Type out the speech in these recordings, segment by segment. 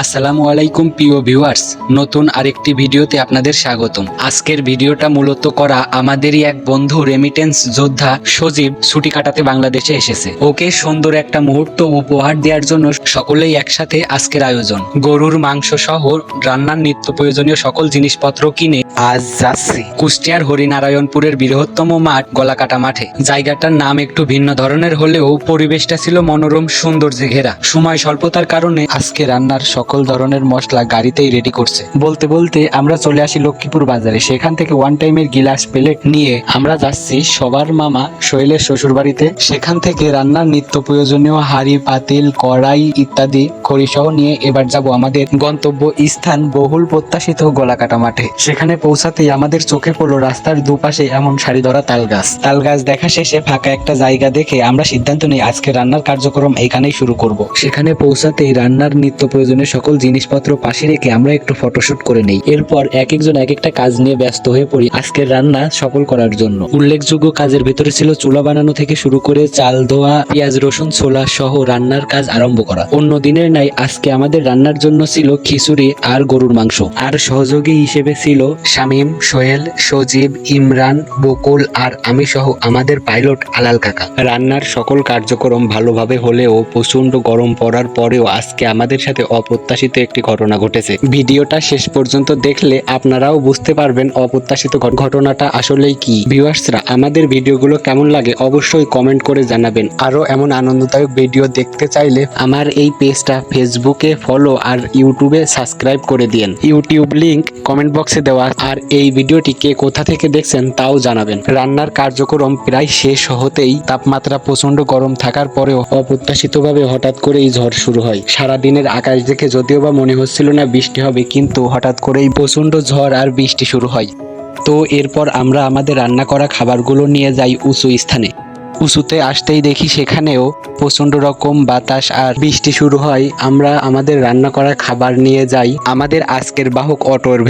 আসসালামু আলাইকুম প্রিয় ভিউয়ার্স, নতুন আরেকটি ভিডিওতে আপনাদের স্বাগতম। আজকের ভিডিওটা মূলত করা আমাদেরই এক বন্ধু রেমিটেন্স যোদ্ধা সজীব ছুটি কাটাতে বাংলাদেশে এসেছে। ওকে সুন্দর একটা মুহূর্ত উপহার দেওয়ার জন্য সকলেই একসাথে আজকের আয়োজন। গরুর মাংস সহ রান্নার নিত্য প্রয়োজনীয় সকল জিনিসপত্র কিনে আজ যাচ্ছি কুষ্টিয়ার হরিনারায়ণপুরের বৃহত্তম মাঠ গলাকাটা মাঠে। জায়গাটার নাম একটু ভিন্ন ধরনের হলেও পরিবেশটা ছিল মনোরম সৌন্দর্যে ঘেরা। সময় স্বল্পতার কারণে আজকে রান্নার সকল ধরনের মশলা গাড়িতেই রেডি করছে। বলতে বলতে আমরা চলে আসি লক্ষ্মীপুর বাজারে। সেখান থেকে ওয়ান টাইমের গিলাস প্লেট নিয়ে আমরা যাচ্ছি সবার মামা সোহেলের শ্বশুর বাড়িতে। সেখান থেকে রান্নার নিত্য প্রয়োজনীয় হাঁড়ি, পাতিল, কড়াই ইত্যাদি খড়িসহ নিয়ে এবার যাব আমাদের গন্তব্য স্থান বহুল প্রত্যাশিত গলাকাটা মাঠে। সেখানে পৌঁছাতেই আমাদের চোখে পড়লো রাস্তার দুপাশে এমন সারি ধরা তাল গাছ দেখা শেষে ফাঁকা একটা জায়গা দেখে আমরা সিদ্ধান্ত নিই আজকে রান্নার কার্যক্রম এখানেই শুরু করব। সেখানে পৌঁছাতেই রান্নার নিত্য প্রয়োজনীয় সকল জিনিসপত্র পাশে রেখে আমরা একটু ফটোশুট করে নেই। এরপর এক একজন এক একটা কাজ নিয়ে ব্যস্ত হয়ে পড়ি আজকের রান্না সফল করার জন্য। উল্লেখযোগ্য কাজের ভেতরে ছিল চুলা বানানো থেকে শুরু করে চাল ধোয়া, পেঁয়াজ রসুন ছোলা সহ রান্নার কাজ আরম্ভ করা। অন্য দিনের নাই আজকে আমাদের রান্নার জন্য ছিল খিচুড়ি আর গরুর মাংস। আর সহযোগী হিসেবে ছিল শামীম, সোহেল, সজীব, ইমরান, বকুল আর আমি সহ আমাদের পাইলট আলাল কাকা। রান্নার সকল কার্যক্রম ভালোভাবে হলেও প্রচন্ড গরম পড়ার পরেও আজকে আমাদের সাথে অপ্রত্যাশিত একটি ঘটনা ঘটেছে। ভিডিওটা শেষ পর্যন্ত দেখলে আপনারাও বুঝতে পারবেন অপ্রত্যাশিত ঘটনাটা আসলেই কি। ভিউয়ার্সরা, আমাদের ভিডিওগুলো কেমন লাগে অবশ্যই কমেন্ট করে জানাবেন। আরো এমন আনন্দদায়ক ভিডিও দেখতে চাইলে আমার এই পেজটা ফেসবুকে ফলো আর ইউটিউবে সাবস্ক্রাইব করে দিন। ইউটিউব লিংক কমেন্ট বক্সে দেওয়া। আর এই ভিডিওটি কে কোথা থেকে দেখছেন তাও জানাবেন। রান্নার কার্যক্রম প্রায় শেষ হতেই তাপমাত্রা প্রচন্ড গরম থাকার পরেও অপ্রত্যাশিতভাবে হঠাৎ করেই ঝড় শুরু হয়। সারাদিনের আকাশ দেখে যদিও বা মনে হচ্ছিল না বৃষ্টি হবে, কিন্তু হঠাৎ করেই প্রচন্ড ঝড় আর বৃষ্টি শুরু হয়। তো এরপর আমরা আমাদের রান্না করা খাবারগুলো নিয়ে যাই উঁচু স্থানে। উঁচুতে আসতেই দেখি সেখানেও প্রচন্ড রকম বাতাস আর বৃষ্টি শুরু হয়। আমরা আমাদের রান্না করা খাবার নিয়ে যাই আমাদের আজকের বাহক অটোর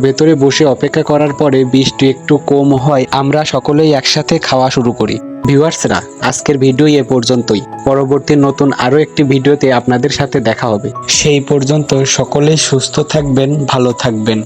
ভেতরে বসে অপেক্ষা করার পরে বৃষ্টি একটু কম হয়। আমরা সকলেই একসাথে খাওয়া শুরু করি। ভিউয়ার্সরা, আজকের ভিডিও এ পর্যন্তই। পরবর্তী নতুন আরো একটি ভিডিওতে আপনাদের সাথে দেখা হবে। সেই পর্যন্ত সকলেই সুস্থ থাকবেন, ভালো থাকবেন।